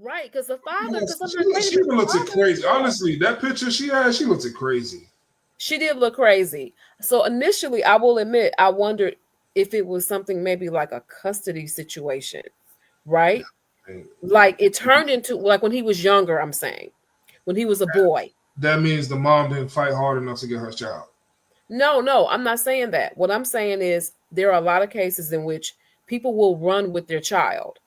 Right, because the father, because I'm She, like, wait a she minute, even the looks it father is crazy. dead. Honestly, that picture she had, she looks it crazy. She did look crazy. So initially, I will admit, I wondered if it was something maybe like a custody situation, right? And Like it turned into like when he was younger, I'm saying, when he was a boy. that means the mom didn't fight hard enough to get her child. No, no, I'm not saying that. What I'm saying is there are a lot of cases in which people will run with their child.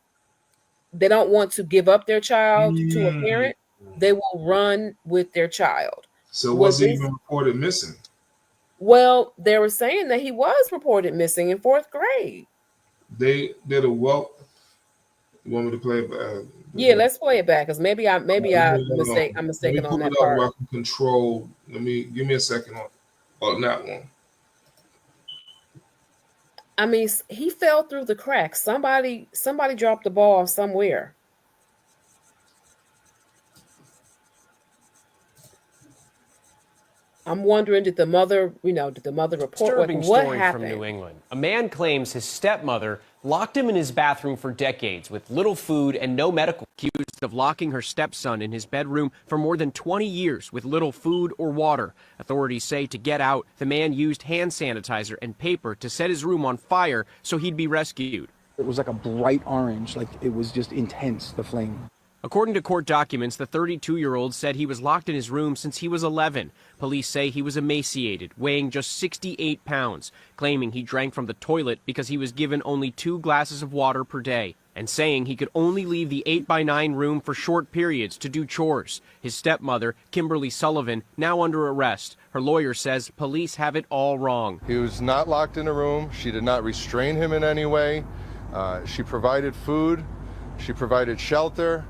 They don't want to give up their child to a Mm. parent. They will run with their child. So Well, was he this even reported missing? well, they were saying that he was reported missing in fourth grade. They did a well. You want me to play it back? Yeah, let's play it back because I'm Let me mistaken on pull it that up part. where I can control. Let me give me a second on that one. I mean, he fell through the cracks. Somebody dropped the ball somewhere. I'm wondering, did the mother report like Disturbing what story from happened? New England. A man claims his stepmother locked him in his bathroom for decades with little food and no medical. Accused of locking her stepson in his bedroom for more than 20 years with little food or water. Authorities say to get out, the man used hand sanitizer and paper to set his room on fire so he'd be rescued. It was like a bright orange, like it was just intense, the flame. According to court documents, the 32-year-old said he was locked in his room since he was 11. Police say he was emaciated, weighing just 68 pounds, claiming he drank from the toilet because he was given only 2 glasses of water per day, and saying he could only leave the 8x9 room for short periods to do chores. His stepmother, Kimberly Sullivan, now under arrest. Her lawyer says police have it all wrong. He was not locked in a room. She did not restrain him in any way. She provided food. She provided shelter.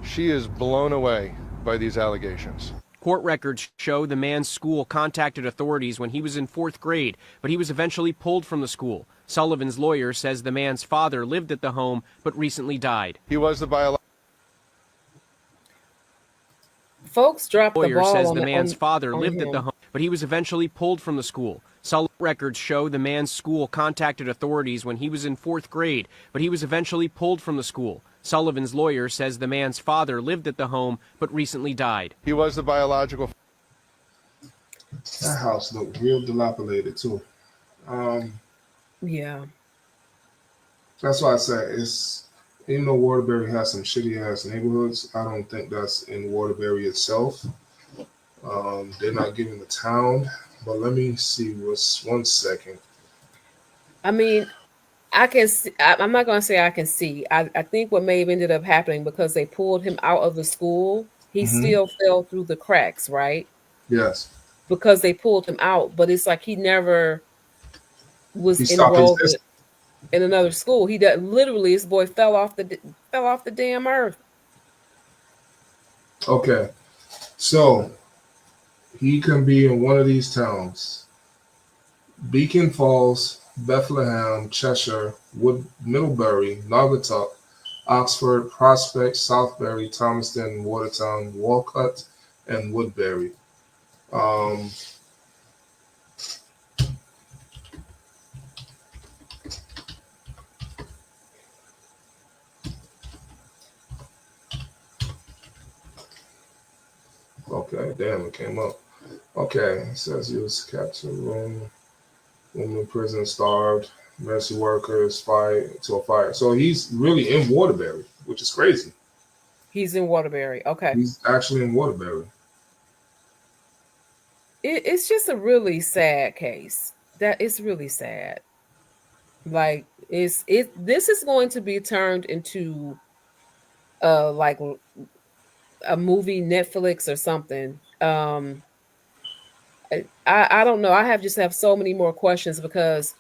She is blown away by these allegations. Court records show the man's school contacted authorities when he was in 4th grade, but he was eventually pulled from the school. Sullivan's lawyer says the man's father lived at the home but recently died. He was the biological. Folks dropped the Lawyer ball says on the man's father on lived at the him. home, but he was eventually pulled from the school. Sullivan records show the man's school contacted authorities when he was in 4th grade, but he was eventually pulled from the school. Sullivan's lawyer says the man's father lived at the home but recently died. He was the biological. That house looked real dilapidated too. Yeah. That's why I say it's, even though Waterbury has some shitty ass neighborhoods, I don't think that's in Waterbury itself. They're not giving the town, but let me see what's 1 second. I mean, I can see, I'm not going to say I can see. I think what may have ended up happening because they pulled him out of the school, he Hmm. still fell through the cracks, right? Yes, Because they pulled him out, but it's like he never was he stopped his enrolled distance. in another school. He that literally this boy fell off the damn earth. Okay, so he can be in one of these towns: Beacon Falls, Bethlehem, Cheshire, Wood, Middlebury, Naugatuck, Oxford, Prospect, Southbury, Thomaston, Watertown, Walcott, and Woodbury. Um, okay, damn, it came up. Okay, it says he was captured room, woman in prison, starved, mercy workers, fired to a fire. So he's really in Waterbury, which is crazy. He's in Waterbury. Okay. He's actually in Waterbury. It's just a really sad case. That it's really sad. Like this is going to be turned into like a movie, Netflix or something. I don't know. I have just have so many more questions because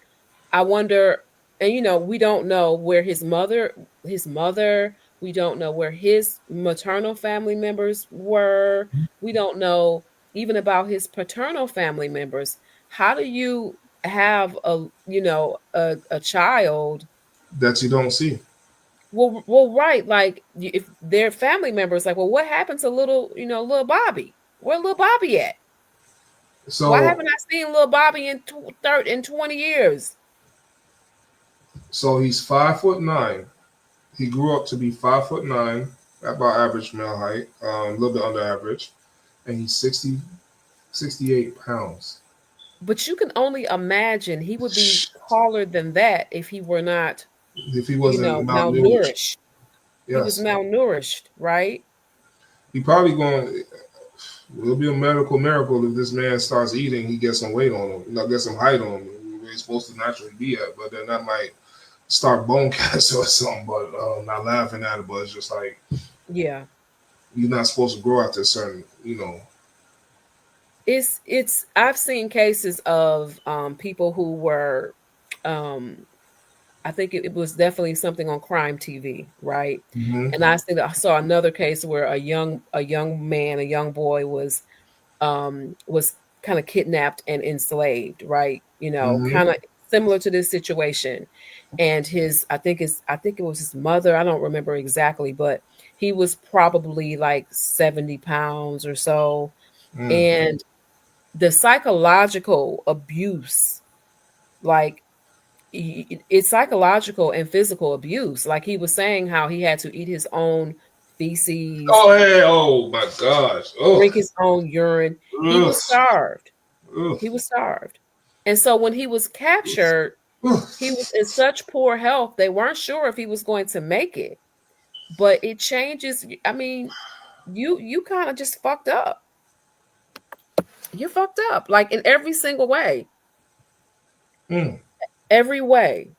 I wonder, and we don't know where his mother, we don't know where his maternal family members were. We don't know even about his paternal family members. How do you have a child? That you don't see. Well, right. Like if their family members, like, well, what happened to little Bobby? Where little Bobby at? Why So haven't I seen little Bobby in 20 years? so he's 5'9". He grew up to be 5'9". about average male height, a little bit under average, and he's 68 pounds. But you can only imagine he would be taller than that if he were not, If he wasn't malnourished, malnourished. He was yes, malnourished, right? he probably going. It'll be a medical miracle if this man starts eating. He gets some weight on him, get some height on him, where he's supposed to naturally be at. But then that might start bone cancer or something. But not laughing at it, but it's just like Yeah. you're not supposed to grow after a certain. It's I've seen cases of people who were um I think it was definitely something on crime TV, right? Hmm. And I saw another case where a young man, a young boy was kind of kidnapped and enslaved, right? Hmm. Kind of similar to this situation. And I think it was his mother, I don't remember exactly, but he was probably like 70 pounds or so. Mm. And the psychological abuse, like it's psychological and physical abuse. Like he was saying how he had to eat his own feces, Oh hey, oh my gosh. Oh. drink his own urine. He Ugh. was starved. Ugh. He was starved. And so when he was captured, Ugh. he was in such poor health, they weren't sure if he was going to make it. But it changes. I mean, you kind of just fucked up. You're fucked up, like in every single way. Mm. Every way.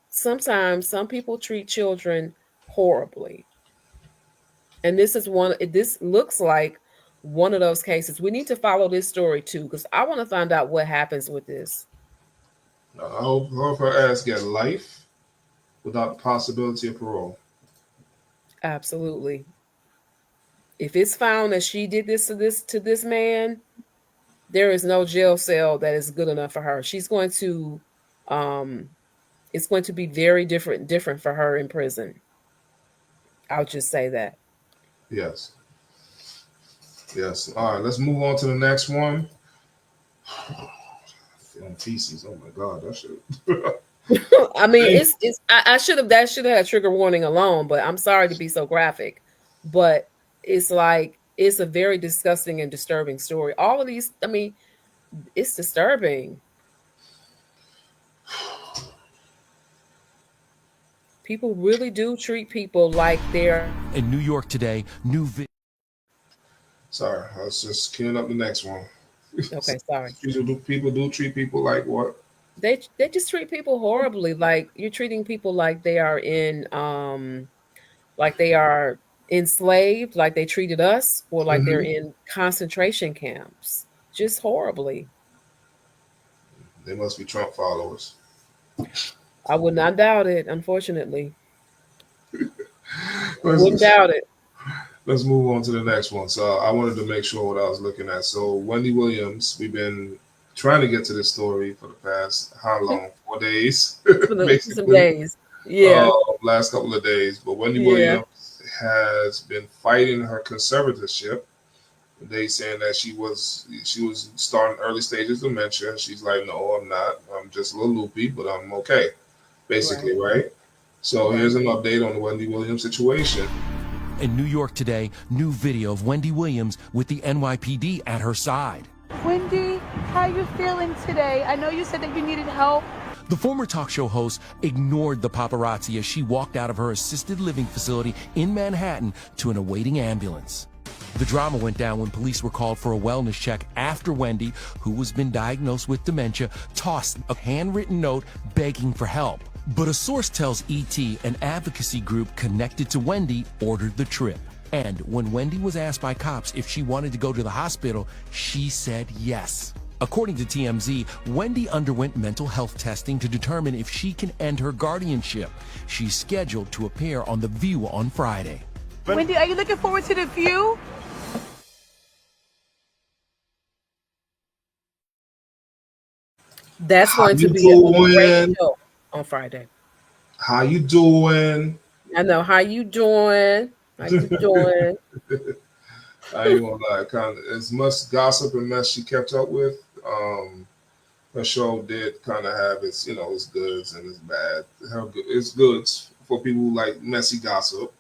Sometimes some people treat children horribly. And this looks like one of those cases. We need to follow this story too, because I want to find out what happens with this. I hope her ass get life without the possibility of parole. Absolutely. If it's found that she did this to this man, there is no jail cell that is good enough for her. She's going to um it's going to be very different for her in prison. I'll just say that. Yes. Yes. All right, let's move on to the next one. Feeling feces. Oh my god, that shit. I mean, I should have that should have had trigger warning alone, but I'm sorry to be so graphic. But it's like it's a very disgusting and disturbing story. All of these, I mean, it's disturbing. People really do treat people like they're In New York today, Sorry, I was just queuing up the next one. okay, sorry. People do treat people like what? They just treat people horribly. Like you're treating people like they are enslaved, like they treated us, or like they're Hmm. in concentration camps. Just horribly. They must be Trump followers. I would not doubt it, unfortunately. Wouldn't Let's, doubt it. let's move on to the next one. So I wanted to make sure what I was looking at. So Wendy Williams, we've been trying to get to this story for the past how long? 4 days, For some basically. days. Yeah. Last couple of days. But Wendy Yeah. Williams has been fighting her conservatorship. They saying that she was starting early stages of dementia. She's like, no, I'm not. I'm just a little loopy, but I'm okay. Right. Basically, right? So Right. here's an update on the Wendy Williams situation. in New York today, new video of Wendy Williams with the NYPD at her side. Wendy, how you feeling today? I know you said that you needed help. The former talk show host ignored the paparazzi as she walked out of her assisted living facility in Manhattan to an awaiting ambulance. The drama went down when police were called for a wellness check after Wendy, who has been diagnosed with dementia, tossed a handwritten note begging for help. But a source tells ET an advocacy group connected to Wendy ordered the trip. And when Wendy was asked by cops if she wanted to go to the hospital, she said yes. According to TMZ, Wendy underwent mental health testing to determine if she can end her guardianship. She's scheduled to appear on The View on Friday. Wendy, are you looking forward to the view? That's How going to you be a great doing? show on Friday. How you doing? I know. How you doing? How you doing? I ain't gonna lie. Kind of as much gossip and mess she kept up with. Her show did kind of have its goods and its bad. It's goods for people who like messy gossip.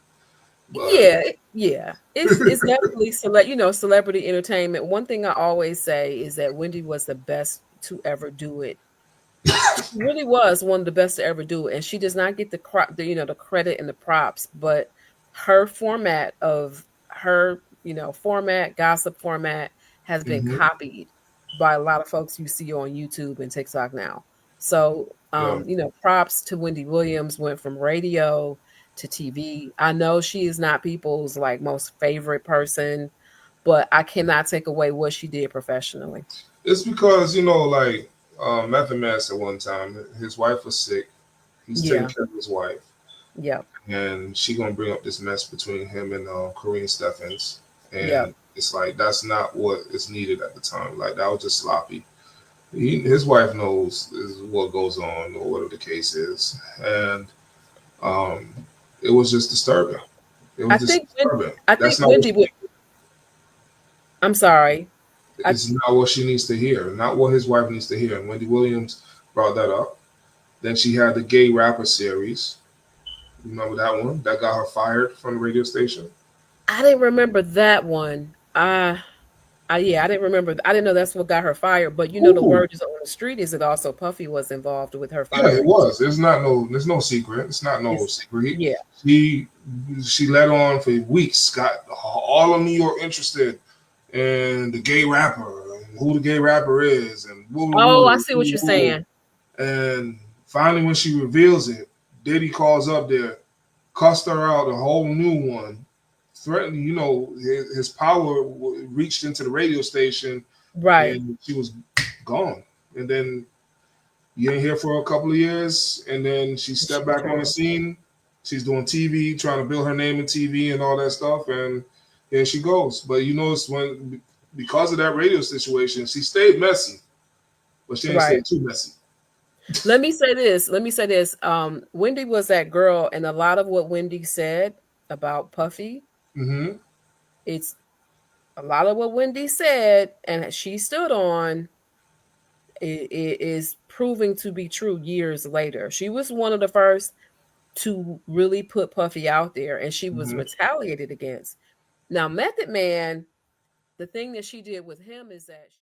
But Yeah. It's definitely celebrity entertainment. One thing I always say is that Wendy was the best to ever do it. She really was one of the best to ever do it, and she does not get the credit and the props, but her format of her format, gossip format, has been hmm copied by a lot of folks you see on YouTube and TikTok now. So yeah, props to Wendy Williams, went from radio to TV. I know she is not people's like most favorite person, but I cannot take away what she did professionally. it's because like Method Man at one time, his wife was sick. He's taking Yeah. care of his wife, Yep. and she gonna bring up this mess between him and Corinne Steffens, and Yep. it's like that's not what is needed at the time. Like that was just sloppy. His wife knows is what goes on or whatever the case is, and um, it was just disturbing. It I was just think disturbing. I That's think not what Wendy would. I'm sorry. I it's not what she needs to hear. Not what his wife needs to hear. And Wendy Williams brought that up. Then she had the gay rapper series. Remember that one? That got her fired from the radio station. I didn't remember that one. Yeah, I didn't remember. I didn't know that's what got her fired. But the Ooh. word is on the street is it also Puffy was involved with her Yeah, it firing. was. There's no secret. It's not no It's secret. yeah, She she led on for weeks, got all of New York interested in the gay rapper, and who the gay rapper is, and woo oh, I woo see what woo you're woo. saying. And finally, when she reveals it, Diddy calls up there, cussed her out, a whole new one, threatened. His power reached into the radio station, Right. and she was gone. And then you ain't here for a couple of years, and then she She stepped back on the returned. scene. She's doing TV, trying to build her name in TV and all that stuff, and here she goes. But it's when because of that radio situation, she stayed messy, but she ain't Right. stayed too messy. Let me say this. Let me say this. Wendy was that girl, and a lot of what Wendy said about Puffy, hmm it's a lot of what Wendy said, and she stood on it is proving to be true years later. She was one of the first to really put Puffy out there, and she was hmm retaliated against. Now, Method Man, the thing that she did with him is that